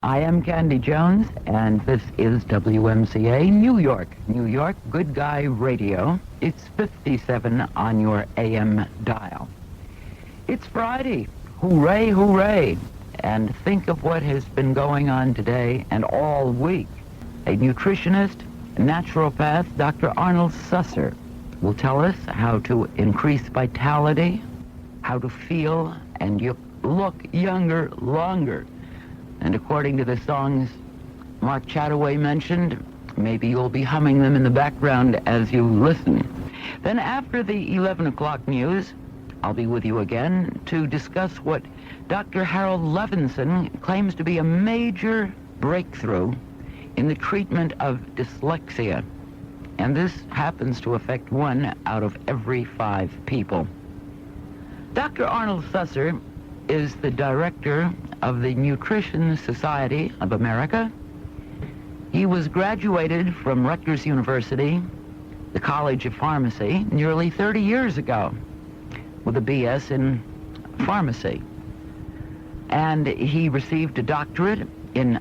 I am Candy Jones, and this is WMCA, New York. New York, Good Guy Radio. It's 57 on your AM dial. It's Friday. Hooray, hooray. And think of what has been going on today and all week. A nutritionist, naturopath, Dr. Arnold Susser, will tell us how to increase vitality, how to feel and look younger longer. And according to the songs Mark Chataway mentioned, maybe you'll be humming them in the background as you listen. Then after the 11 o'clock news, I'll be with you again to discuss what Dr. Harold Levinson claims to be a major breakthrough in the treatment of dyslexia. And this happens to affect 1 out of every 5 people. Dr. Arnold Susser is the director of the Nutrition Society of America. He was graduated from Rutgers University, the College of Pharmacy, nearly 30 years ago with a BS in pharmacy. And he received a doctorate in,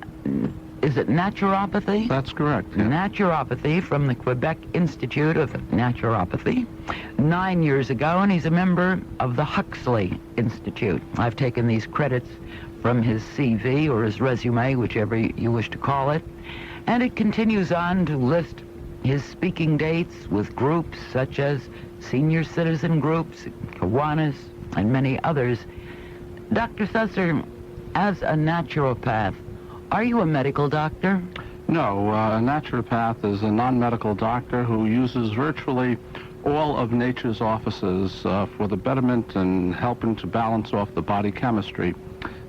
is it naturopathy? That's correct. Yeah. Naturopathy from the Quebec Institute of Naturopathy 9 years ago, and he's a member of the Huxley Institute. I've taken these credits from his CV or his resume, whichever you wish to call it, and it continues on to list his speaking dates with groups such as senior citizen groups, Kiwanis, and many others. Dr. Susser, as a naturopath, are you a medical doctor? No, a naturopath is a non-medical doctor who uses virtually all of nature's offices for the betterment and helping to balance off the body chemistry.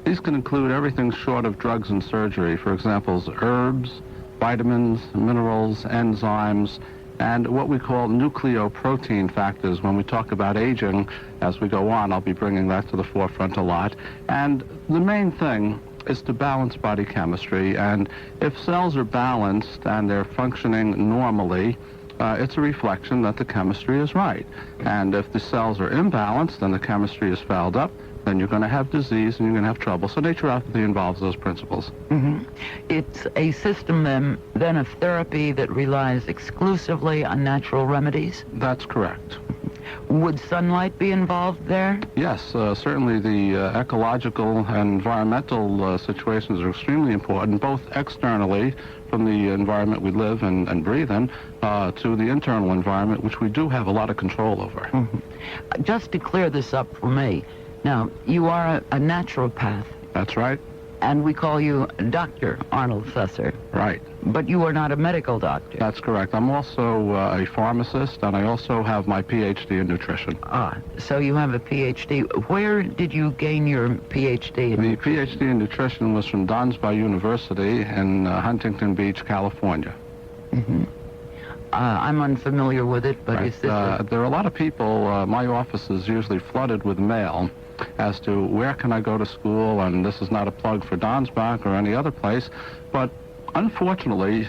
These can include everything short of drugs and surgery. For example, herbs, vitamins, minerals, enzymes, and what we call nucleoprotein factors. When we talk about aging, as we go on, I'll be bringing that to the forefront a lot. And the main thing is to balance body chemistry, and if cells are balanced and they're functioning normally, it's a reflection that the chemistry is right. And if the cells are imbalanced and the chemistry is fouled up, then you're going to have disease and you're going to have trouble. So naturopathy involves those principles. Mm-hmm. It's a system then of therapy that relies exclusively on natural remedies? That's correct. Would sunlight be involved there? Yes, certainly the ecological and environmental situations are extremely important, both externally from the environment we live and breathe in, to the internal environment, which we do have a lot of control over. Mm-hmm. Just to clear this up for me, now, you are a naturopath. That's right. And we call you Dr. Arnold Susser. Right. But you are not a medical doctor. That's correct. I'm also a pharmacist, and I also have my PhD in nutrition. Ah, so you have a PhD. Where did you gain your PhD in nutrition? The PhD in nutrition was from Donsby University in Huntington Beach, California. Mm-hmm. I'm unfamiliar with it, but right. Is this there are a lot of people, my office is usually flooded with mail as to where can I go to school, and this is not a plug for Donsbach or any other place, but unfortunately,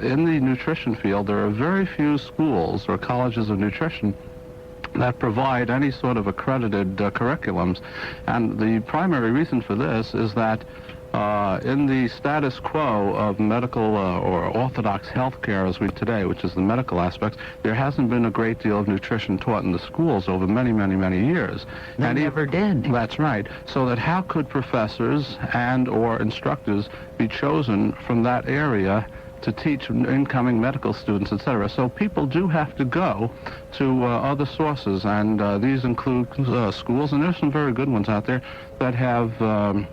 in the nutrition field, there are very few schools or colleges of nutrition that provide any sort of accredited curriculums. And the primary reason for this is that in the status quo of medical or orthodox healthcare as we today, which is the medical aspects, there hasn't been a great deal of nutrition taught in the schools over many, many, many years. They never did. That's right. So that how could professors and or instructors be chosen from that area to teach incoming medical students, etc. So people do have to go to other sources, and these include schools, and there's some very good ones out there that have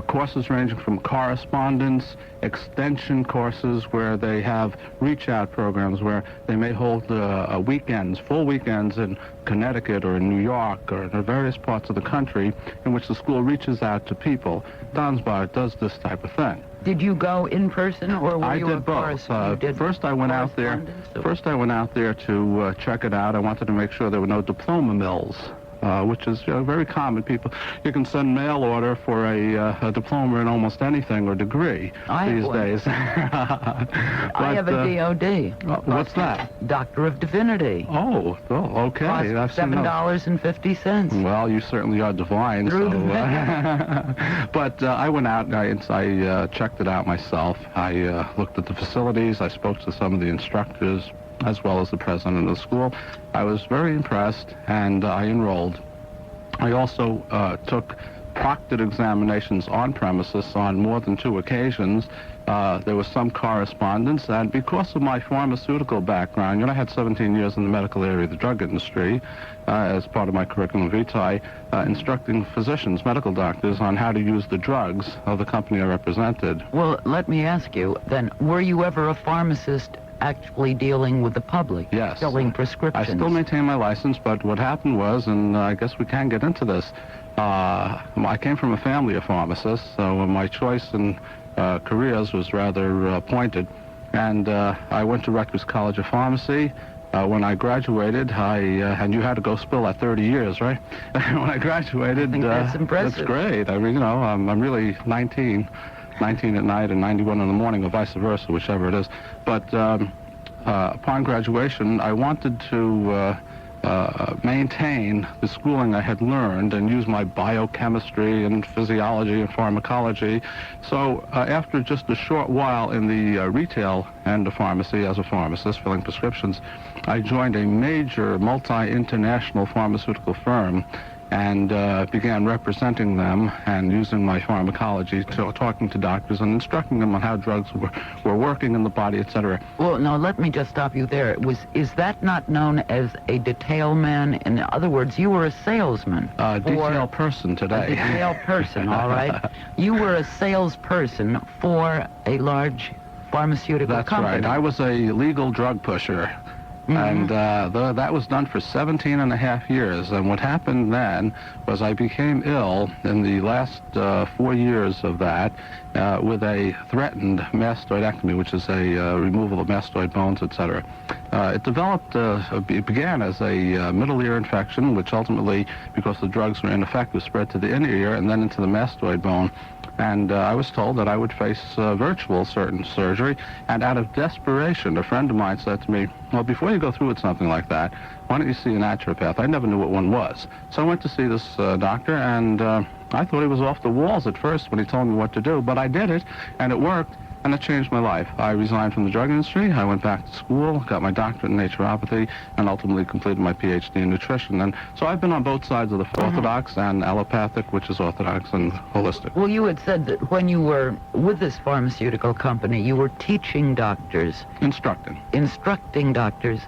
courses ranging from correspondence, extension courses where they have reach-out programs where they may hold weekends, full weekends in Connecticut or in New York or in various parts of the country in which the school reaches out to people. Donsbach does this type of thing. Did you go in person, or were you I did both. First I went out there to check it out. I wanted to make sure there were no diploma mills which is very common. You can send mail order for a diploma in almost anything or degree these days. I have a DOD. What's that? Doctor of Divinity. Oh, okay. Costs $7.50. Well, you certainly are divine. But I went out and I checked it out myself. I looked at the facilities. I spoke to some of the instructors as well as the president of the school. I was very impressed, and I enrolled. I also took proctored examinations on premises on more than 2 occasions. There was some correspondence, and because of my pharmaceutical background, I had 17 years in the medical area of the drug industry as part of my curriculum vitae, instructing physicians, medical doctors, on how to use the drugs of the company I represented. Well, let me ask you, then, were you ever a pharmacist actually dealing with the public? Yes. Filling prescriptions? I still maintain my license, but what happened was, and I guess we can get into this, I came from a family of pharmacists, so my choice in careers was rather pointed. And I went to Rutgers College of Pharmacy. When I graduated, and you had to go spill that 30 years, right? When I graduated, I think that's impressive. That's great. I mean, I'm really 19 at night and 91 in the morning, or vice versa, whichever it is. But upon graduation, I wanted to maintain the schooling I had learned and use my biochemistry and physiology and pharmacology. So after just a short while in the retail end of pharmacy as a pharmacist, filling prescriptions, I joined a major multi-international pharmaceutical firm and began representing them and using my pharmacology, talking to doctors and instructing them on how drugs were working in the body, etc. Well, now, let me just stop you there. Is that not known as a detail man? In other words, you were a salesman. Detail person today. A detail person, all right. You were a salesperson for a large pharmaceutical company. That's right. I was a legal drug pusher. And that was done for 17 and a half years. And what happened then was I became ill in the last 4 years of that with a threatened mastoidectomy, which is a removal of mastoid bones, etc. It began as a middle ear infection, which ultimately, because the drugs were ineffective, spread to the inner ear and then into the mastoid bone. And I was told that I would face virtual surgery. And out of desperation, a friend of mine said to me, well, before you go through with something like that, why don't you see a naturopath? I never knew what one was. So I went to see this doctor, and I thought he was off the walls at first when he told me what to do. But I did it, and it worked. And it changed my life. I resigned from the drug industry. I went back to school, got my doctorate in naturopathy, and ultimately completed my PhD in nutrition. And so I've been on both sides of the orthodox and allopathic, which is orthodox and holistic. Well, you had said that when you were with this pharmaceutical company, you were teaching doctors. Instructing doctors.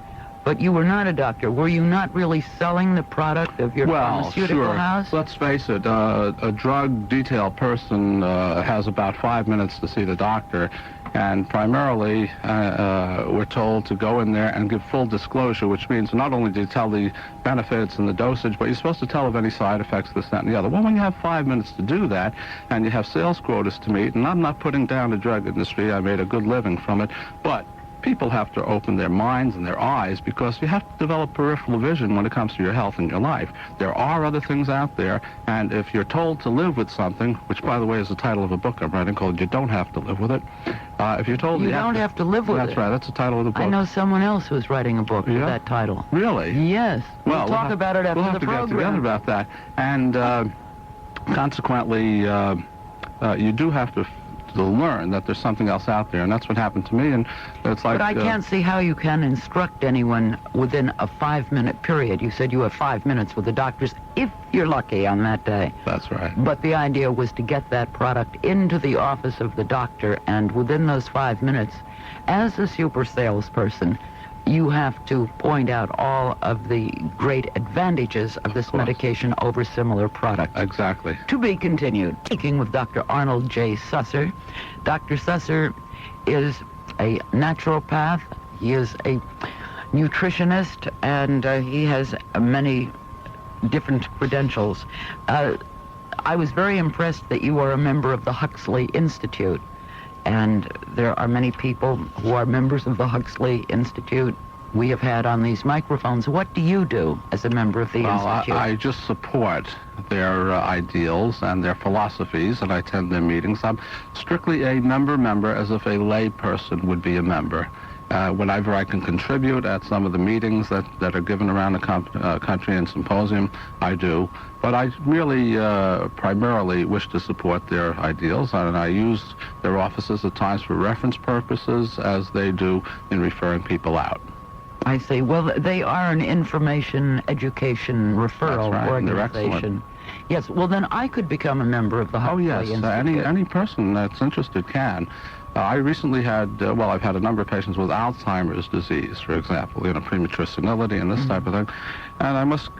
But you were not a doctor. Were you not really selling the product of your pharmaceutical house? Let's face it, a drug detail person has about 5 minutes to see the doctor, and primarily we're told to go in there and give full disclosure, which means not only do you tell the benefits and the dosage, but you're supposed to tell of any side effects, this, that, and the other. Well, when you have 5 minutes to do that, and you have sales quotas to meet, and I'm not putting down the drug industry, I made a good living from it, but people have to open their minds and their eyes, because you have to develop peripheral vision when it comes to your health and your life. There are other things out there, and if you're told to live with something, which, by the way, is the title of a book I'm writing called You Don't Have to Live With It. If you're told you don't have to live with it. That's right. That's the title of the book. I know someone else who's writing a book with that title. Really? Yes. We'll talk about it after the program. We'll have to get together about that. And consequently, you do have to learn that there's something else out there, and that's what happened to me. And it's like, but I can't see how you can instruct anyone within a 5-minute period. You said you have 5 minutes with the doctors, if you're lucky on that day. That's right. But the idea was to get that product into the office of the doctor, and within those 5 minutes, as a super salesperson, you have to point out all of the great advantages of this medication over similar products. Exactly. To be continued. Speaking with Dr. Arnold J. Susser. Dr. Susser is a naturopath. He is a nutritionist, and he has many different credentials. I was very impressed that you are a member of the Huxley Institute. And there are many people who are members of the Huxley Institute we have had on these microphones. What do you do as a member of the Institute? I just support their ideals and their philosophies, and I attend their meetings. I'm strictly a member as if a lay person would be a member. Whenever I can contribute at some of the meetings that are given around the country and symposium, I do. But I really primarily wish to support their ideals, and I use their offices at times for reference purposes, as they do in referring people out. I see. Well, they are an information, education, referral organization. Yes. Well, then I could become a member of the Huxley Institute. Any person that's interested can. I recently had, I've had a number of patients with Alzheimer's disease, for example, premature senility and this type of thing. And I must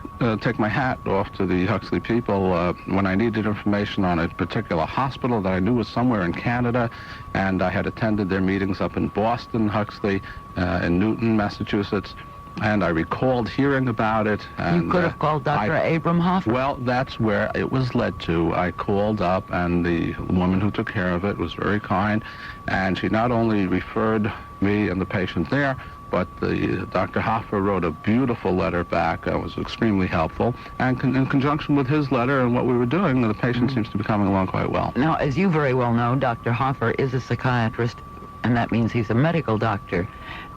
take my hat off to the Huxley people when I needed information on a particular hospital that I knew was somewhere in Canada, and I had attended their meetings up in Boston, Huxley, in Newton, Massachusetts. And I recalled hearing about it. And, you could have called Dr. Abram Hoffer. Well, that's where it was led to. I called up, and the woman who took care of it was very kind, and she not only referred me and the patient there, but Dr. Hoffer wrote a beautiful letter back. It was extremely helpful. And in conjunction with his letter and what we were doing, the patient seems to be coming along quite well. Now, as you very well know, Dr. Hoffer is a psychiatrist, and that means he's a medical doctor,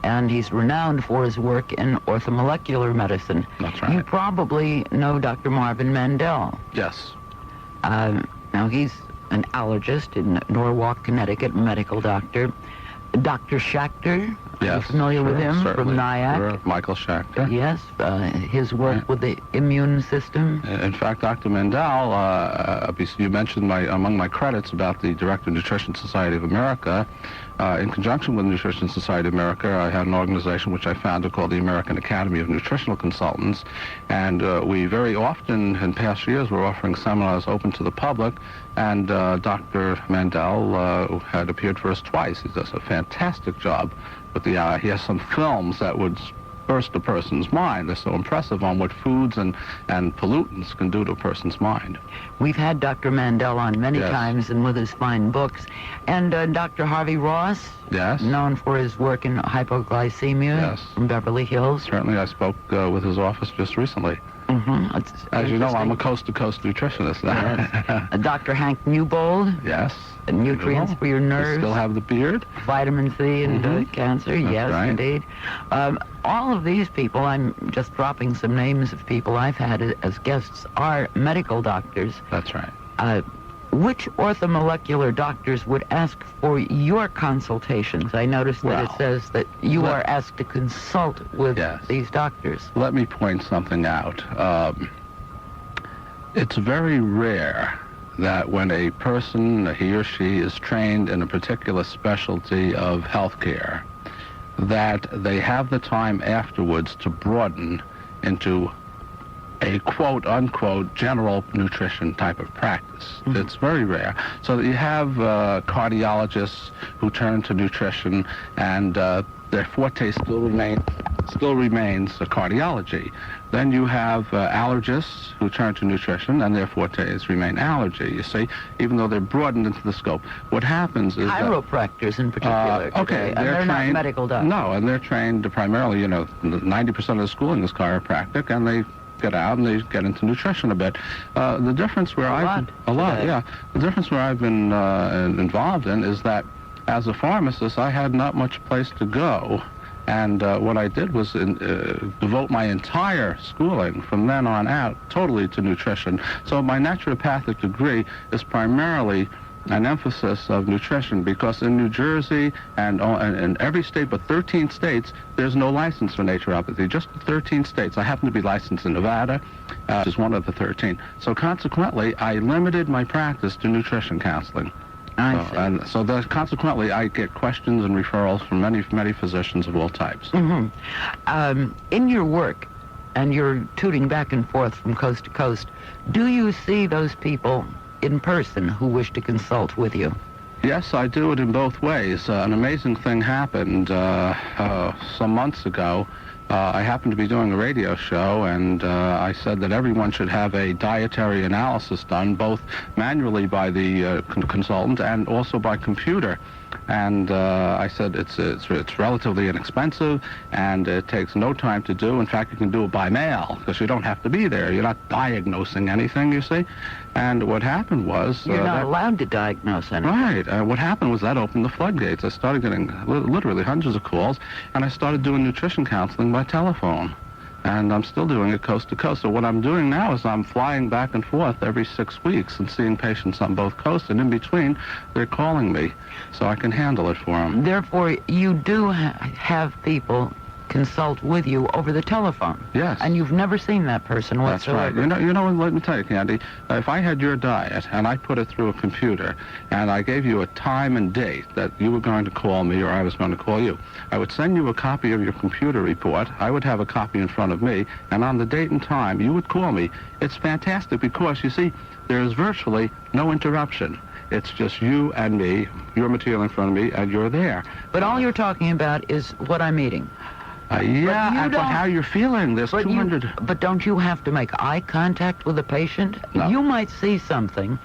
and he's renowned for his work in orthomolecular medicine. That's right. You probably know Dr. Marvin Mandel. Yes. Now, he's an allergist in Norwalk, Connecticut, medical doctor. Dr. Schachter, yes, are you familiar with him? Certainly. From NIAC? Sure. Michael Schachter. Yes, his work with the immune system. In fact, Dr. Mandel, you mentioned among my credits about the Director of Nutrition Society of America. In conjunction with Nutrition Society of America, I had an organization which I founded called the American Academy of Nutritional Consultants, and we very often in past years were offering seminars open to the public, and Dr. Mandel had appeared for us twice. He does a fantastic job with he has some films that would burst a person's mind. They're so impressive on what foods and pollutants can do to a person's mind. We've had Dr. Mandel on many Yes. times, and with his fine books. And Dr. Harvey Ross, Yes. known for his work in hypoglycemia Yes. from Beverly Hills. Certainly, I spoke with his office just recently. As you know, I'm a coast-to-coast nutritionist now. Dr. Hank Newbold, Yes. nutrients for your nerves. Still have the beard. Vitamin C and cancer. That's Yes, right. indeed. All of these people, I'm just dropping some names of people I've had as guests, are medical doctors. That's right. Which orthomolecular doctors would ask for your consultations? I noticed that it says that you are asked to consult with these doctors. Let me point something out. It's very rare that when a person, he or she, is trained in a particular specialty of healthcare, that they have the time afterwards to broaden into a quote-unquote general nutrition type of practice. It's very rare. So that you have cardiologists who turn to nutrition, and their forte still remains cardiology. Then you have allergists who turn to nutrition, and their fortes remain allergy. You see, even though they're broadened into the scope. What happens is chiropractors in particular. Okay, and they're trained, not medical doctors. No, and they're trained primarily. 90% of the schooling is chiropractic, and they get out and they get into nutrition a bit. The difference where The difference where I've been involved in is that as a pharmacist, I had not much place to go. And what I did was devote my entire schooling from then on out totally to nutrition. So my naturopathic degree is primarily an emphasis of nutrition, because in New Jersey and in every state but 13 states, there's no license for naturopathy. Just 13 states. I happen to be licensed in Nevada, which is one of the 13. So consequently, I limited my practice to nutrition counseling. Consequently, I get questions and referrals from many physicians of all types. In your work, and you're tooting back and forth from coast to coast, do you see those people in person who wish to consult with you? Yes, I do it in both ways. An amazing thing happened some months ago. I happened to be doing a radio show, and I said that everyone should have a dietary analysis done, both manually by the consultant and also by computer. And I said it's relatively inexpensive, and it takes no time to do. In fact, you can do it by mail, because you don't have to be there. You're not diagnosing anything, you see. And what happened was... You're not allowed to diagnose anything. Right. What happened was that opened the floodgates. I started getting literally hundreds of calls, and I started doing nutrition counseling by telephone. And I'm still doing it coast to coast. So what I'm doing now is I'm flying back and forth every 6 weeks and seeing patients on both coasts, and in between, they're calling me so I can handle it for them. Therefore, you do have people consult with you over the telephone. Yes. And you've never seen that person whatsoever. That's right. You know, let me tell you, Candy, if I had your diet and I put it through a computer and I gave you a time and date that you were going to call me or I was going to call you, I would send you a copy of your computer report. I would have a copy in front of me, and on the date and time, you would call me. It's fantastic because, you see, there is virtually no interruption. It's just you and me, your material in front of me, and you're there. But all you're talking about is what I'm eating. But how you're feeling. There's 200... But don't you have to make eye contact with the patient? No. You might see something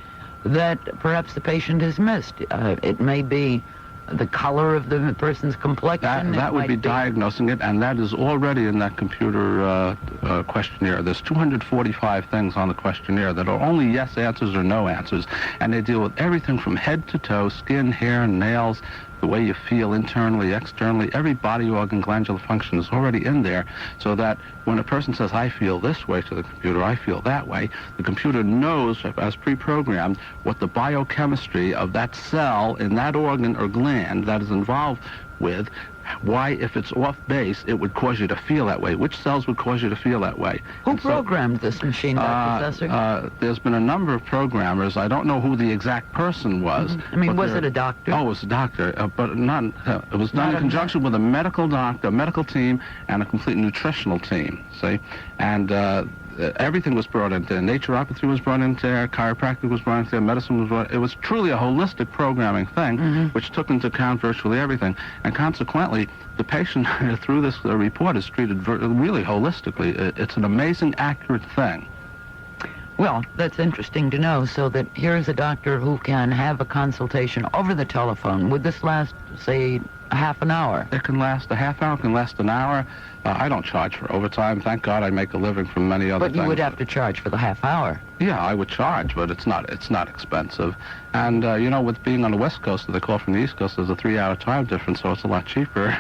that perhaps the patient has missed. It may be the color of the person's complexion. That would be diagnosing it, and that is already in that computer questionnaire. There's 245 things on the questionnaire that are only yes answers or no answers, and they deal with everything from head to toe, skin, hair, nails, the way you feel internally, externally. Every body organ, glandular function is already in there, so that when a person says, I feel this way to the computer, I feel that way, the computer knows, as pre-programmed, what the biochemistry of that cell in that organ or gland that is involved with, why, if it's off base, it would cause you to feel that way. Which cells would cause you to feel that way? Who programmed this machine, Dr. Susser? There's been a number of programmers. I don't know who the exact person was. Mm-hmm. I mean, was it a doctor? Oh, it was a doctor, but not. It was done in conjunction with a medical doctor, a medical team, and a complete nutritional team. See, and everything was brought into there. Naturopathy was brought into there. Chiropractic was brought into there. Medicine was brought. It was truly a holistic programming thing, which took into account virtually everything. And consequently, the patient through this report is treated really holistically. It's an amazing, accurate thing. Well, that's interesting to know. So that here's a doctor who can have a consultation over the telephone. Would this last, say, a half an hour? It can last a half hour, it can last an hour. I don't charge for overtime. Thank God I make a living from many other things. But you would have to charge for the half hour. Yeah, I would charge, but it's not expensive. And, you know, with being on the West Coast, they call from the East Coast, there's a 3-hour time difference, so it's a lot cheaper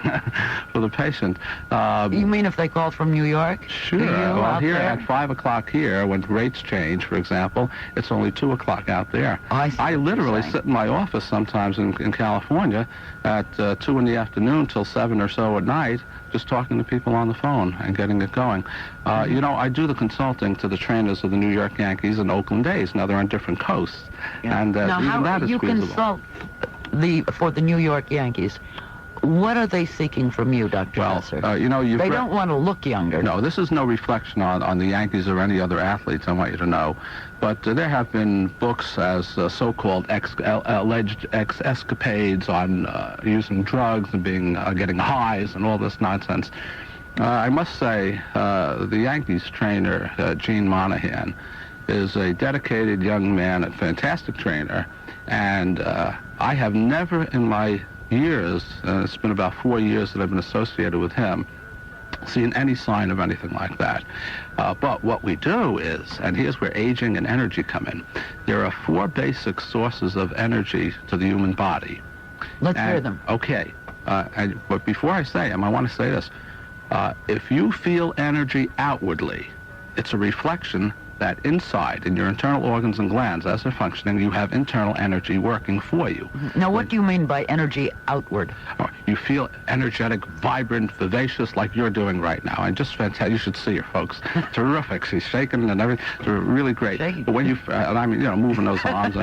for the patient. You mean if they call from New York? Sure. Well, here at 5 o'clock here, when rates change, for example, it's only 2 o'clock out there. Oh, I literally sit in my office sometimes in California at 2 in the afternoon till 7 or so at night, just talking to people on the phone and getting it going. You know, I do the consulting to the trainers of the New York Yankees and Oakland A's. Now, they're on different coasts. Yeah. And now, even that is you feasible. Consult for the New York Yankees. What are they seeking from you, Dr. Susser? You know, they don't want to look younger. No, this is no reflection on the Yankees or any other athletes, I want you to know. But there have been books as so-called alleged escapades on using drugs and getting highs and all this nonsense. I must say, the Yankees trainer, Gene Monahan, is a dedicated young man, a fantastic trainer, and I have never in my years, it's been about 4 years that I've been associated with him, seen any sign of anything like that. But what we do is, and here's where aging and energy come in, there are 4 basic sources of energy to the human body. Let's hear them. Okay. But before I say them, I want to say this. If you feel energy outwardly, it's a reflection that inside, in your internal organs and glands, as they're functioning, you have internal energy working for you. Now, what do you mean by energy outward? You feel energetic, vibrant, vivacious, like you're doing right now. And just fantastic. You should see her, folks. Terrific. She's shaking and everything. It's really great. Shaking. But when you, and I mean, you know, moving those arms,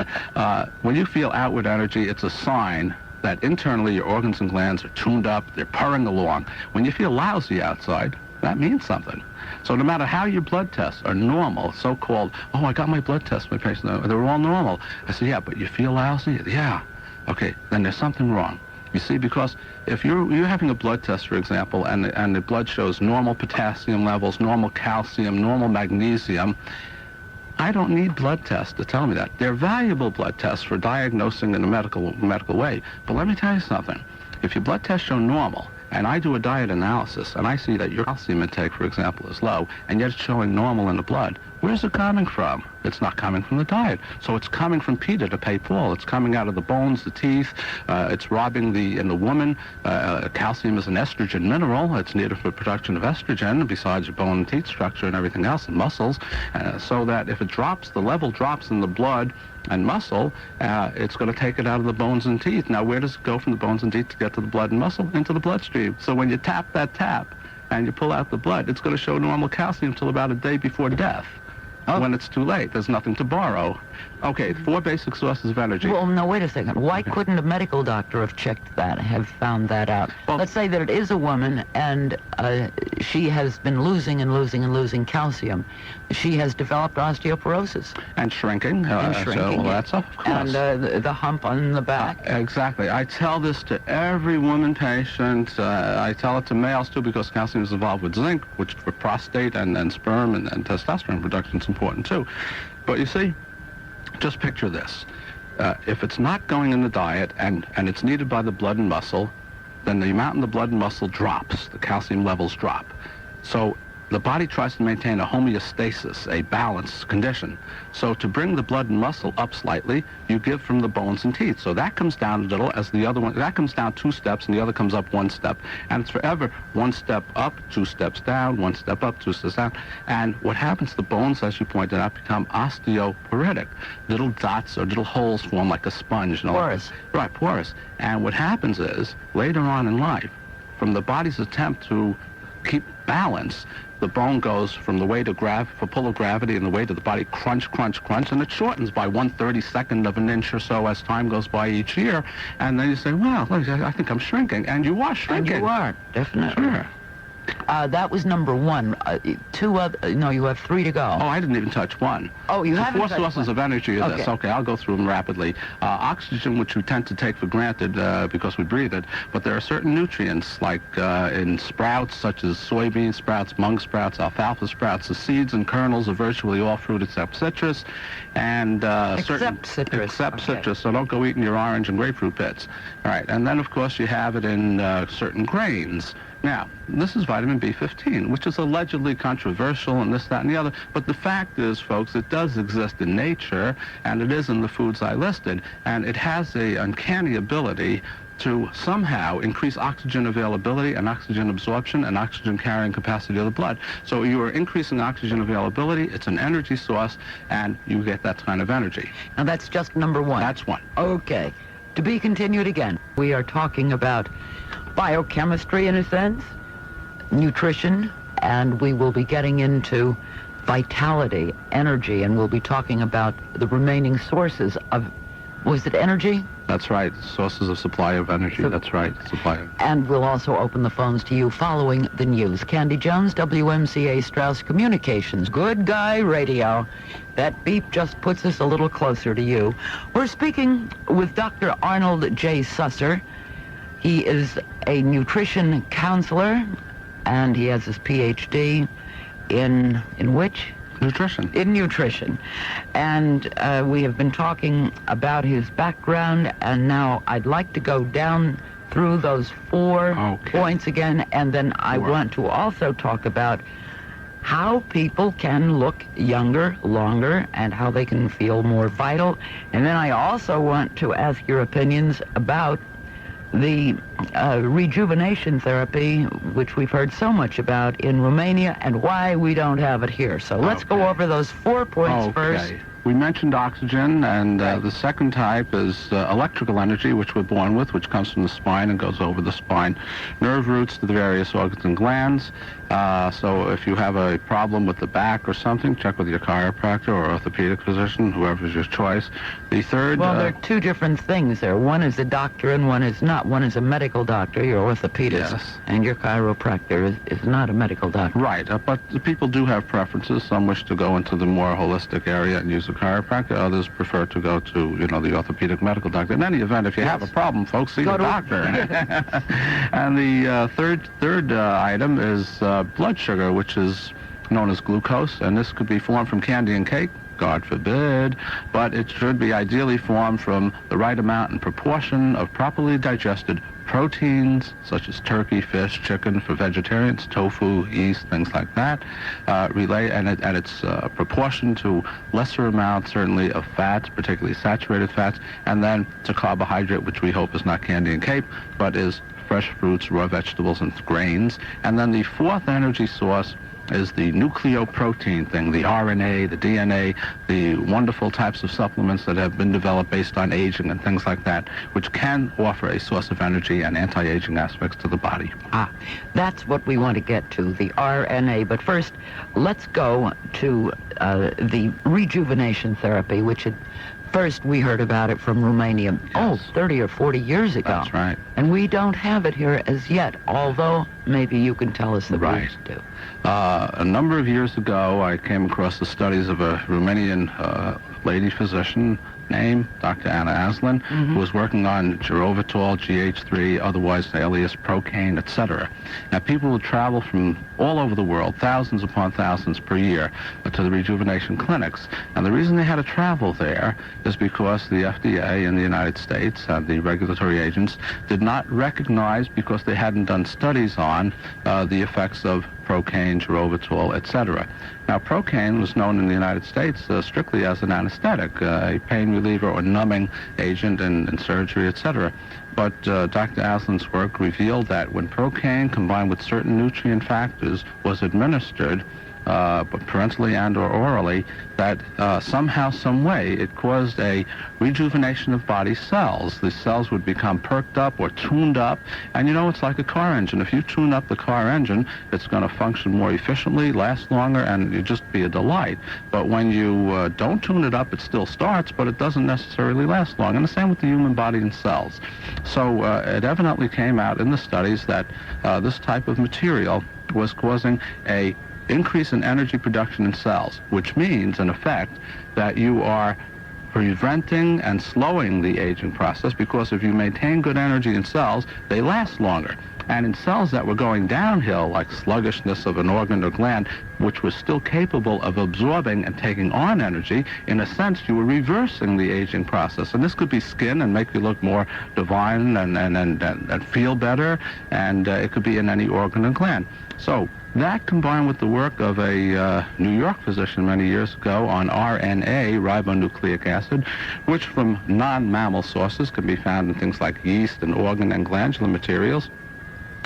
when you feel outward energy, it's a sign that internally your organs and glands are tuned up, they're purring along. When you feel lousy outside, that means something. So no matter how your blood tests are normal, so-called, oh, I got my blood tests, my patient, they were all normal. I said, yeah, but you feel lousy? Yeah. Okay, then there's something wrong. You see, because if you're having a blood test, for example, and the blood shows normal potassium levels, normal calcium, normal magnesium, I don't need blood tests to tell me that. They're valuable blood tests for diagnosing in a medical way. But let me tell you something. If your blood tests show normal, and I do a diet analysis, and I see that your calcium intake, for example, is low, and yet it's showing normal in the blood, where's it coming from? It's not coming from the diet. So it's coming from Peter to pay Paul. It's coming out of the bones, the teeth. It's robbing in the woman. Calcium is an estrogen mineral. It's needed for production of estrogen, besides your bone and teeth structure and everything else, and muscles. So that if it drops, the level drops in the blood and muscle, it's going to take it out of the bones and teeth. Now, where does it go from the bones and teeth to get to the blood and muscle? Into the bloodstream. So when you tap that tap and you pull out the blood, it's going to show normal calcium until about a day before death. Oh. When it's too late, there's nothing to borrow. Okay, 4 basic sources of energy. Well, no, wait a second. Why couldn't a medical doctor have checked that, have found that out? Well, let's say that it is a woman, and she has been losing and losing and losing calcium. She has developed osteoporosis. And shrinking. So that's of course. And the hump on the back. Exactly. I tell this to every woman patient. I tell it to males, too, because calcium is involved with zinc, which for prostate and sperm and testosterone production is important, too. But you see, just picture this. If it's not going in the diet and it's needed by the blood and muscle, then the amount in the blood and muscle drops. The calcium levels drop. So the body tries to maintain a homeostasis, a balanced condition. So to bring the blood and muscle up slightly, you give from the bones and teeth. So that comes down a little as the other one. That comes down 2 steps and the other comes up 1 step. And it's forever 1 step up, 2 steps down, 1 step up, 2 steps down. And what happens, the bones, as you pointed out, become osteoporotic. Little dots or little holes form like a sponge. Porous. Right, porous. And what happens is, later on in life, from the body's attempt to keep balance, the bone goes from the weight of for pull of gravity and the weight of the body, crunch, crunch, crunch, and it shortens by 1/32 of an inch or so as time goes by each year. And then you say, well, look, I think I'm shrinking. And you are shrinking. And you are, definitely. Sure. That was number 1. 2 other, no, you have 3 to go. Oh, I didn't even touch 1. Oh, you haven't touched 4 sources 1. of energy are this. Okay. Okay, I'll go through them rapidly. Oxygen, which we tend to take for granted because we breathe it, but there are certain nutrients, like in sprouts, such as soybean sprouts, mung sprouts, alfalfa sprouts. The seeds and kernels of virtually all fruit except citrus. And Except citrus, so don't go eating your orange and grapefruit pits. All right, and then, of course, you have it in certain grains. Now, this is vitamin B15, which is allegedly controversial and this, that, and the other. But the fact is, folks, it does exist in nature, and it is in the foods I listed. And it has a uncanny ability to somehow increase oxygen availability and oxygen absorption and oxygen carrying capacity of the blood. So you are increasing oxygen availability, it's an energy source, and you get that kind of energy. And that's just number 1. That's 1. Okay. To be continued again. We are talking about biochemistry in a sense, nutrition, and we will be getting into vitality, energy, and we'll be talking about the remaining sources of, was it energy? That's right. Sources of supply of energy. That's right. Supply of. And we'll also open the phones to you following the news. Candy Jones, WMCA Strauss Communications, Good Guy Radio. That beep just puts us a little closer to you. We're speaking with Dr. Arnold J. Susser. He is a nutrition counselor, and he has his PhD in which? Nutrition. In nutrition. And we have been talking about his background, and now I'd like to go down through those 4 points again, and then I want to also talk about how people can look younger, longer, and how they can feel more vital. And then I also want to ask your opinions about the rejuvenation therapy, which we've heard so much about in Romania, and why we don't have it here. So let's go over those 4 points first. We mentioned oxygen, and the second type is electrical energy, which we're born with, which comes from the spine and goes over the spine. Nerve roots to the various organs and glands. So if you have a problem with the back or something, check with your chiropractor or orthopedic physician, whoever's your choice. The third... Well, there are 2 different things there. One is a doctor and one is not. One is a medical doctor, your orthopedist, yes, and your chiropractor is not a medical doctor. Right, but the people do have preferences. Some wish to go into the more holistic area and use a chiropractor. Others prefer to go to, the orthopedic medical doctor. In any event, if you have a problem, folks, see the doctor. And the third item is blood sugar, which is known as glucose, and this could be formed from candy and cake, God forbid, but it should be ideally formed from the right amount and proportion of properly digested proteins, such as turkey, fish, chicken for vegetarians, tofu, yeast, things like that, and its proportion to lesser amounts, certainly, of fats, particularly saturated fats, and then to carbohydrate, which we hope is not candy and cake, but is fresh fruits, raw vegetables, and grains. And then the fourth energy source is the nucleoprotein thing, the RNA, the DNA, the wonderful types of supplements that have been developed based on aging and things like that, which can offer a source of energy and anti-aging aspects to the body. That's what we want to get to, the RNA. But first, let's go to the rejuvenation therapy, which first we heard about it from Romania, 30 or 40 years ago. That's right. And we don't have it here as yet, although maybe you can tell us that we do. A number of years ago, I came across the studies of a Romanian lady physician named Dr. Anna Aslan, who was working on Girovatol, GH3, otherwise alias Procaine, etc. Now, people would travel from all over the world, thousands upon thousands per year, to the rejuvenation clinics. And the reason they had to travel there is because the FDA in the United States and the regulatory agents did not recognize, because they hadn't done studies on, the effects of Procaine, Girovatol, etc. Now, Procaine was known in the United States strictly as an anesthetic, a pain reliever or numbing agent in surgery, etc. But Dr. Aslan's work revealed that when Procaine combined with certain nutrient factors was administered, parentally and or orally, that somehow, some way, it caused a rejuvenation of body cells. The cells would become perked up or tuned up, and it's like a car engine. If you tune up the car engine, it's going to function more efficiently, last longer, and it'd just be a delight. But when you don't tune it up, it still starts, but it doesn't necessarily last long. And the same with the human body and cells. So it evidently came out in the studies that this type of material was causing a increase in energy production in cells, which means, in effect, that you are preventing and slowing the aging process, because if you maintain good energy in cells, they last longer. And in cells that were going downhill, like sluggishness of an organ or gland, which was still capable of absorbing and taking on energy, in a sense, you were reversing the aging process. And this could be skin and make you look more divine and feel better, and it could be in any organ or gland. So that, combined with the work of a New York physician many years ago on RNA, ribonucleic acid, which from non-mammal sources can be found in things like yeast and organ and glandular materials,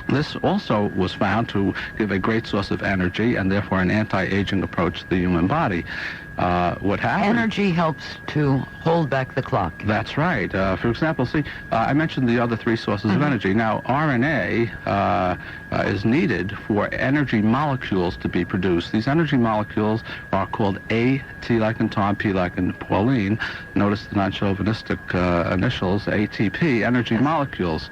this also was found to give a great source of energy and therefore an anti-aging approach to the human body. What happened? Energy helps to hold back the clock. That's right. For example, I mentioned the other three sources of energy. Now, RNA is needed for energy molecules to be produced. These energy molecules are called A, T like in Tom, P like in Pauline. Notice the non-chauvinistic initials, ATP, energy molecules.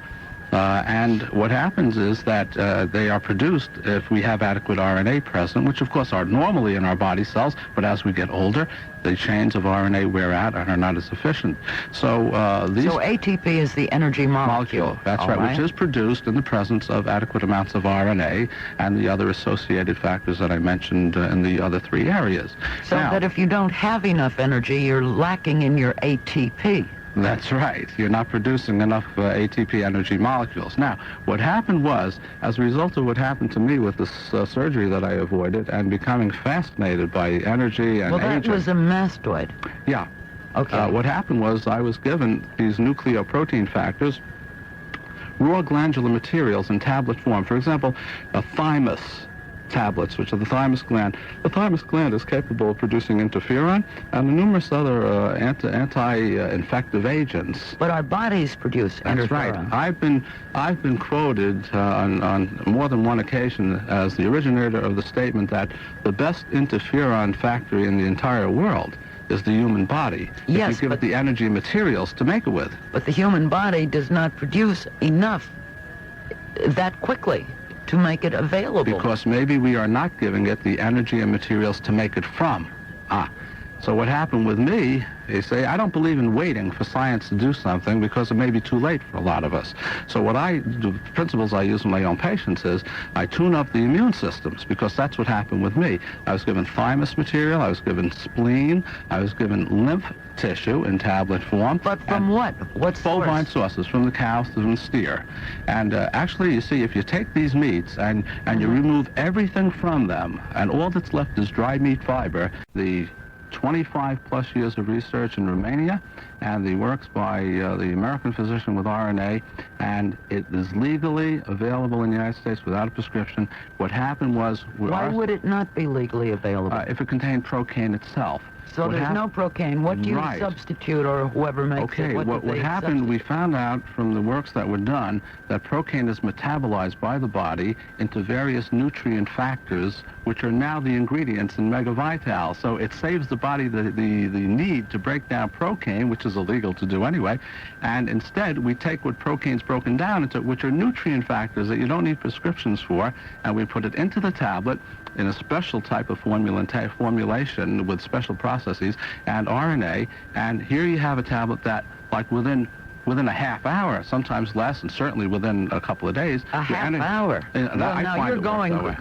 And what happens is that they are produced if we have adequate RNA present, which of course are normally in our body cells, but as we get older, the chains of RNA wear out and are not as efficient. So So ATP is the energy molecule. That's right, which is produced in the presence of adequate amounts of RNA and the other associated factors that I mentioned in the other three areas. So that if you don't have enough energy, you're lacking in your ATP. That's right. You're not producing enough ATP energy molecules. Now, what happened was, as a result of what happened to me with this surgery that I avoided and becoming fascinated by energy and aging... Well, that was a mastoid. Yeah. Okay. What happened was I was given these nucleoprotein factors, raw glandular materials in tablet form. For example, a thymus tablets, which are the thymus gland. The thymus gland is capable of producing interferon and numerous other anti-infective agents. But our bodies produce interferon. That's right. I've been quoted on more than one occasion as the originator of the statement that the best interferon factory in the entire world is the human body. Yes, if you give it the energy and materials to make it with. But the human body does not produce enough that quickly to make it available. Because maybe we are not giving it the energy and materials to make it from. So what happened with me, they say, I don't believe in waiting for science to do something because it may be too late for a lot of us. So the principles I use in my own patients is I tune up the immune systems, because that's what happened with me. I was given thymus material, I was given spleen, I was given lymph tissue in tablet form. But from what? What source? Bovine sources, from the cows to the steer. And actually, you see, if you take these meats and you remove everything from them, and all that's left is dry meat fiber, the 25 plus years of research in Romania and the works by the American physician with RNA, and it is legally available in the United States without a prescription. What happened was... Why would it not be legally available? If it contained procaine itself. So there's no procaine. What do you substitute, or whoever makes it? What happened, we found out from the works that were done that procaine is metabolized by the body into various nutrient factors, which are now the ingredients in Megavital. So it saves the body the need to break down procaine, which is illegal to do anyway, and instead we take what procaine's broken down into, which are nutrient factors that you don't need prescriptions for, and we put it into the tablet in a special type of formulation with special processes and RNA, and here you have a tablet that, like within a half hour, sometimes less, and certainly within a couple of days. A half hour? Well, now you're going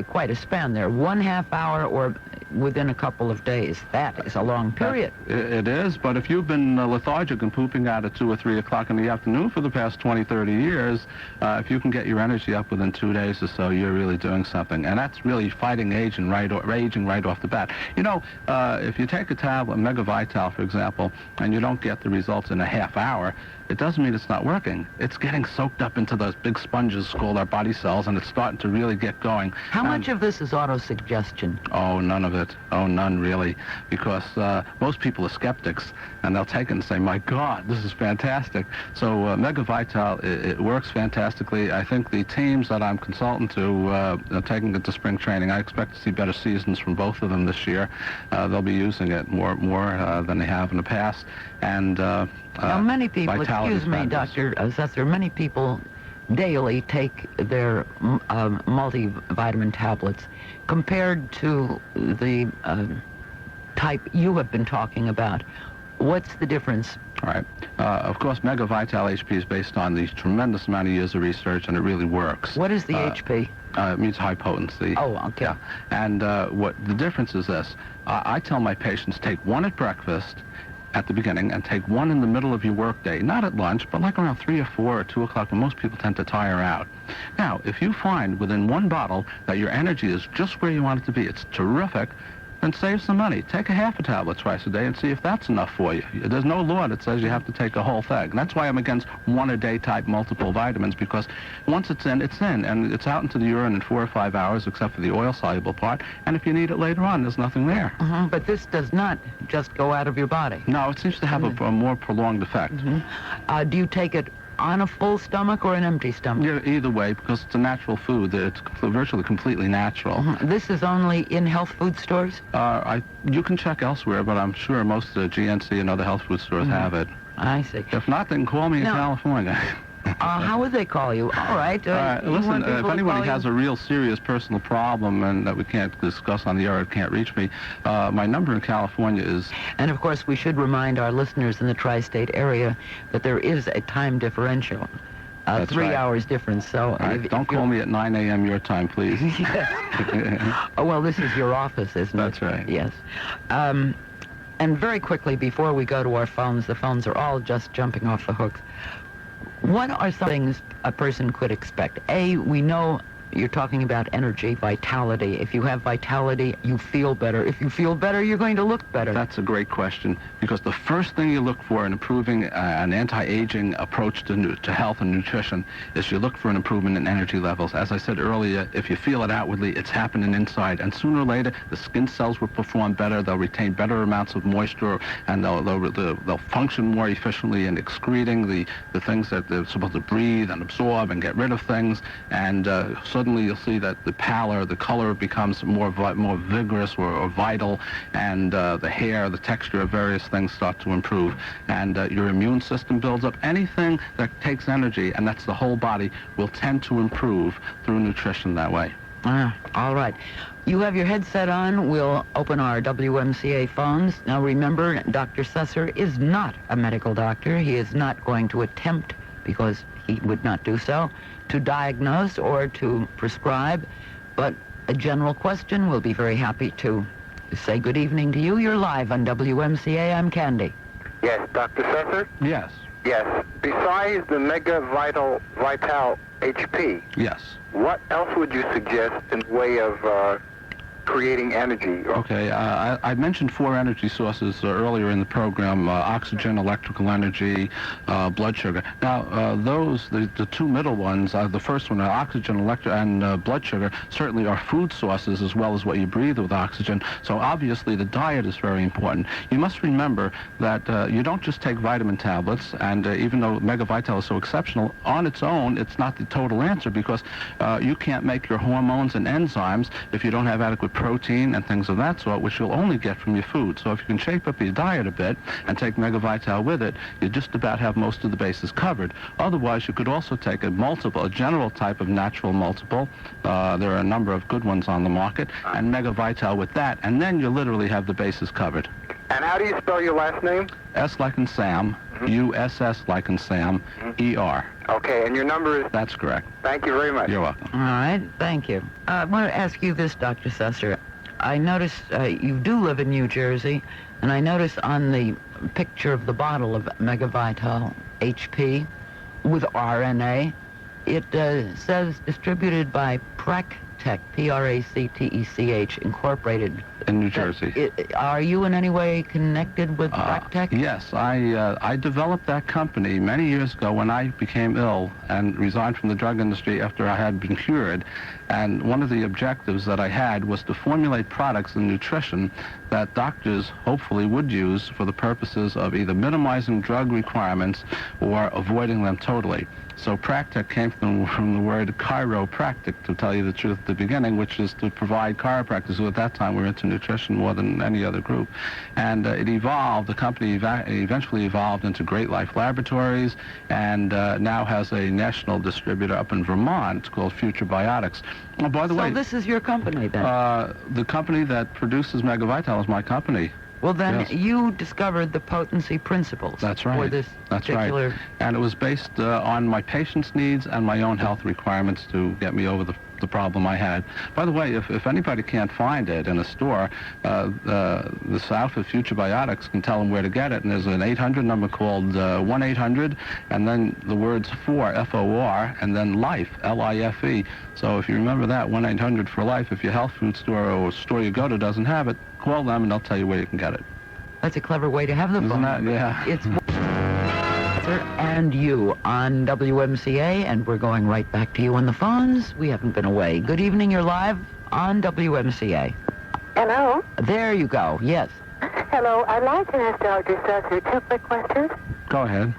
quite a span there. 1/2 hour or within a couple of days. That is a long period. It is, but if you've been lethargic and pooping out at 2 or 3 o'clock in the afternoon for the past 20, 30 years, if you can get your energy up within 2 days or so, you're really doing something. And that's really fighting aging right off the bat. You know, if you take a tablet, Megavital, for example, and you don't get the results in a half hour, it doesn't mean it's not working. It's getting soaked up into those big sponges called our body cells, and it's starting to really get going. How much of this is autosuggestion? Oh, none of it. Oh, none really. Because most people are skeptics, and they'll take it and say, my God, this is fantastic. So Megavital, it works fantastically. I think the teams that I'm consultant to, taking it to spring training, I expect to see better seasons from both of them this year. They'll be using it more than they have in the past. And now, many people, excuse me, Dr. Susser, many people daily take their multivitamin tablets. Compared to the type you have been talking about, what's the difference? All right. Of course, Megavital HP is based on the tremendous amount of years of research, and it really works. What is the HP? It means high potency. Oh, okay. Yeah. And what the difference is this. I tell my patients, take one at breakfast at the beginning and take one in the middle of your workday, not at lunch, but like around 3 or 4 or 2 o'clock when most people tend to tire out. Now, if you find within one bottle that your energy is just where you want it to be, it's terrific, then save some money. Take a half a tablet twice a day and see if that's enough for you. There's no law that says you have to take a whole thing. That's why I'm against one-a-day type multiple vitamins, because once it's in, and it's out into the urine in 4 or 5 hours, except for the oil-soluble part, and if you need it later on, there's nothing there. But this does not just go out of your body. No, it seems to have a more prolonged effect. Do you take it on a full stomach or an empty stomach? Yeah, either way, because it's a natural food. It's virtually completely natural. This is only in health food stores? You can check elsewhere, but I'm sure most of the GNC and other health food stores have it. I see. If not, they can call me in California. How would they call you? All right. Listen, if anybody has a real serious personal problem and that we can't discuss on the air or can't reach me, my number in California is... And, of course, we should remind our listeners in the tri-state area that there is a time differential. 3 hours difference. So don't call me at 9 a.m. your time, please. Oh, well, this is your office, isn't it? That's right. Yes. And very quickly, before we go to our phones, the phones are all just jumping off the hooks. What are some things a person could expect? We know you're talking about energy, vitality. If you have vitality, you feel better. If you feel better, you're going to look better. That's a great question, because the first thing you look for in improving an anti-aging approach to health and nutrition is you look for an improvement in energy levels. As I said earlier, if you feel it outwardly, it's happening inside, and sooner or later, the skin cells will perform better, they'll retain better amounts of moisture, and they'll function more efficiently in excreting the things that they're supposed to breathe and absorb and get rid of things, and suddenly you'll see that the pallor, the color becomes more vigorous or vital, and the hair, the texture of various things start to improve, and your immune system builds up. Anything that takes energy, and that's the whole body, will tend to improve through nutrition that way. All right. You have your headset on. We'll open our WMCA phones. Now remember, Dr. Susser is not a medical doctor. He is not going to attempt, because he would not do so, to diagnose or to prescribe, but a general question. We'll be very happy to say good evening to you. You're live on WMCA. I'm Candy. Yes, Dr. Susser? Yes. Yes. Besides the Mega Vital HP, Yes. what else would you suggest in the way of creating energy? Okay, I mentioned 4 energy sources earlier in the program: oxygen, electrical energy, blood sugar. Now, the 2 middle ones, the first one, oxygen, and blood sugar, certainly are food sources as well as what you breathe with oxygen. So obviously the diet is very important. You must remember that you don't just take vitamin tablets, and even though Mega Vital is so exceptional, on its own, it's not the total answer, because you can't make your hormones and enzymes if you don't have adequate protein and things of that sort, which you'll only get from your food. So if you can shape up your diet a bit and take Mega Vital with it, you just about have most of the bases covered. Otherwise, you could also take a general type of natural multiple. There are a number of good ones on the market, and Mega Vital with that, and then you literally have the bases covered. And how do you spell your last name? S like in Sam, U-S-S like in Sam, E-R. Okay, and your number is? That's correct. Thank you very much. You're welcome. All right, thank you. I want to ask you this, Dr. Susser. I notice you do live in New Jersey, and I notice on the picture of the bottle of Mega Vital HP with RNA, it says distributed by Practech, P-R-A-C-T-E-C-H, Incorporated. In New Jersey. Are you in any way connected with Practech? Yes, I developed that company many years ago when I became ill and resigned from the drug industry after I had been cured. And one of the objectives that I had was to formulate products in nutrition that doctors hopefully would use for the purposes of either minimizing drug requirements or avoiding them totally. So Practech came from the word chiropractic, to tell you the truth at the beginning, which is to provide chiropractors, who at that time were into nutrition more than any other group. And it evolved, the company eventually evolved into Great Life Laboratories, and now has a national distributor up in Vermont called Future Biotics. Oh, by the way... So this is your company, then? The company that produces Mega Vital is my company. Well, then Yes. you discovered the potency principles. That's right. For this particular... Right. And it was based on my patient's needs and my own health requirements to get me over the problem I had. By the way, if anybody can't find it in a store, this outfit, Future Biotics, can tell them where to get it. And there's an 800 number called 1-800, and then the words for, F-O-R, and then life, L-I-F-E. So if you remember that, 1-800 for life, if your health food store or store you go to doesn't have it, call them and they'll tell you where you can get it. That's a clever way to have the phone. Isn't that? Yeah. It's and you on WMCA, and we're going right back to you on the phones. We haven't been away. Good evening, you're live on WMCA. Hello? There you go, yes. Hello, I'd like to ask Dr. Susser 2 quick questions. Go ahead.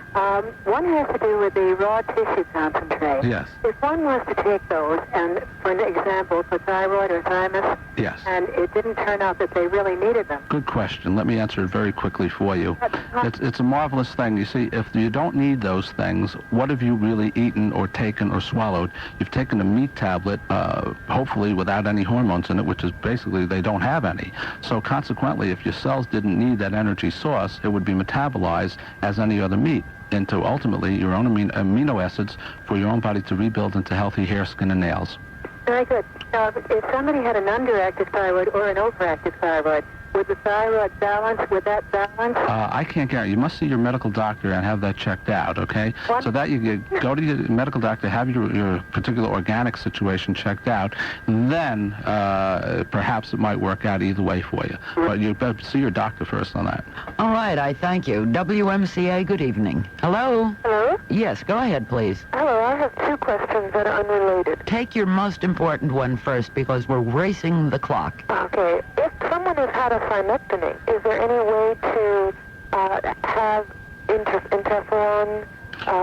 One has to do with the raw tissue concentrate. Yes. If one was to take those, and for an example, for thyroid or thymus, Yes. and it didn't turn out that they really needed them. Good question. Let me answer it very quickly for you. It's a marvelous thing. You see, if you don't need those things, what have you really eaten or taken or swallowed? You've taken a meat tablet, hopefully without any hormones in it, which is basically they don't have any. So consequently, if your cells didn't need that energy source, it would be metabolized as any other meat into ultimately your own amino acids for your own body to rebuild into healthy hair, skin, and nails. Very good. Now, if somebody had an underactive thyroid or an overactive thyroid, would the thyroid balance? Would that balance? I can't guarantee. You must see your medical doctor and have that checked out, okay? What? So that you go to your medical doctor, have your particular organic situation checked out, then perhaps it might work out either way for you. But you better see your doctor first on that. All right, I thank you. WMCA, good evening. Hello? Hello? Yes, go ahead, please. Hello, I have 2 questions that are unrelated. Take your most important one first, because we're racing the clock. Okay. If someone has had a thymectomy, is there any way to have interferon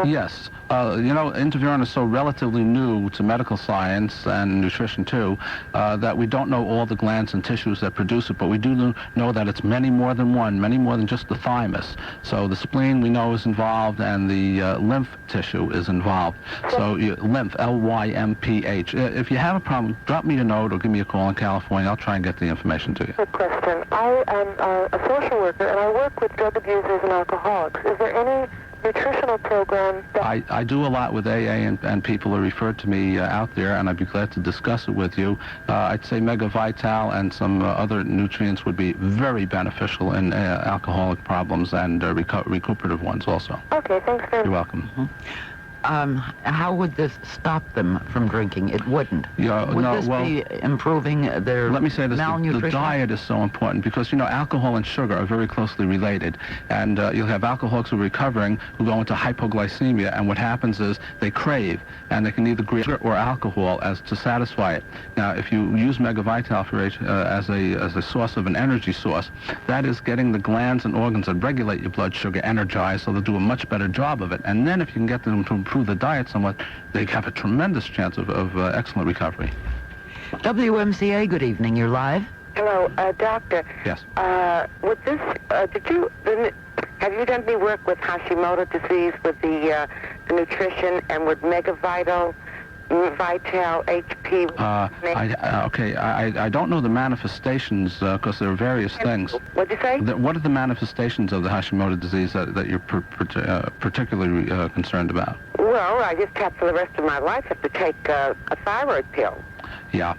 Yes. Interferon is so relatively new to medical science and nutrition too, that we don't know all the glands and tissues that produce it, but we do know that it's many more than one, many more than just the thymus. So the spleen we know is involved, and the lymph tissue is involved. So lymph, L-Y-M-P-H. If you have a problem, drop me a note or give me a call in California. I'll try and get the information to you. Good question. I am a social worker, and I work with drug abusers and alcoholics. Is there any nutritional program that... I do a lot with AA, and people are referred to me out there, and I'd be glad to discuss it with you. I'd say Mega Vital and some other nutrients would be very beneficial in alcoholic problems and recuperative ones also. Okay, thanks very much. You're welcome. Mm-hmm. How would this stop them from drinking? It wouldn't. Would this be improving their Let me say this, malnutrition? the diet is so important because, alcohol and sugar are very closely related. And you'll have alcoholics who are recovering who go into hypoglycemia, and what happens is they crave, and they can either crave sugar or alcohol as to satisfy it. Now, if you use Mega Vital for as a source of an energy source, that is getting the glands and organs that regulate your blood sugar energized, so they'll do a much better job of it. And then if you can get them to improve the diet somewhat, they have a tremendous chance of excellent recovery. WMCA, good evening. You're live. Hello, doctor. Yes. With this, have you done any work with Hashimoto disease with the nutrition and with Mega Vital, HP? I don't know the manifestations because there are various things. What'd you say? What are the manifestations of the Hashimoto disease that you're particularly concerned about? Well, I just have for the rest of my life have to take a thyroid pill. Yeah.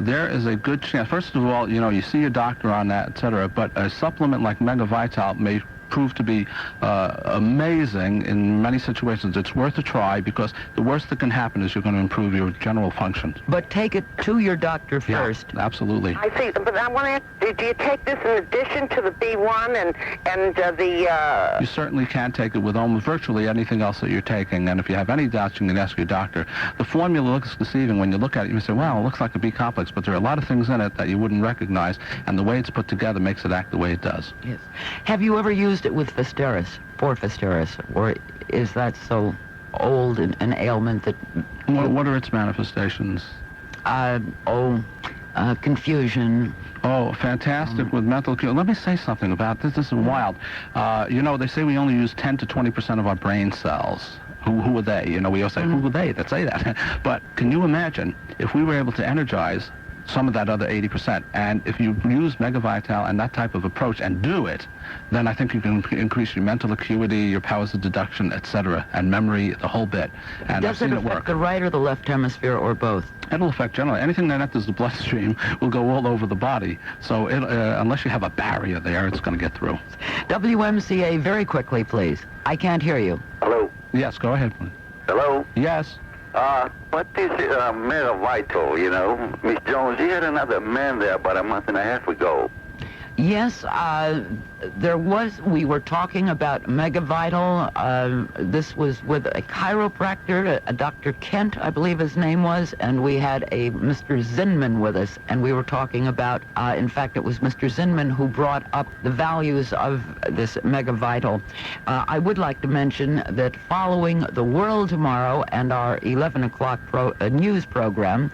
There is a good chance. First of all, you see your doctor on that, etc. But a supplement like Mega Vital may prove to be amazing in many situations. It's worth a try because the worst that can happen is you're going to improve your general functions. But take it to your doctor first. Yeah, absolutely. I see. But I want to ask, do you take this in addition to the B1 and the... You certainly can take it with almost virtually anything else that you're taking. And if you have any doubts, you can ask your doctor. The formula looks deceiving. When you look at it, you say, wow, it looks like a B complex, but there are a lot of things in it that you wouldn't recognize, and the way it's put together makes it act the way it does. Yes. Have you ever used it with for Fisteris, or is that so old an ailment that... What are its manifestations? Confusion. Oh, fantastic with mental... Let me say something about this. This is wild. They say we only use 10 to 20% of our brain cells. Who are they? We all say, who are they that say that? But can you imagine if we were able to energize some of that other 80%, and if you use Mega Vital and that type of approach and do it, then I think you can increase your mental acuity, your powers of deduction, etc., and memory, the whole bit. And Does I've it seen affect it work. the right or the left hemisphere, or both? It'll affect generally. Anything that enters the bloodstream will go all over the body. So unless you have a barrier there, it's going to get through. WMCA, very quickly, please. I can't hear you. Hello? Yes, go ahead, please. Hello? Yes. What is Mega Vital, Miss Jones, you had another man there about a month and a half ago. Yes, we were talking about Mega Vital. This was with a chiropractor, a Dr. Kent, I believe his name was, and we had a Mr. Zinman with us, and we were talking about, in fact, it was Mr. Zinman who brought up the values of this Mega Vital. I would like to mention that following The World Tomorrow and our 11 o'clock news program,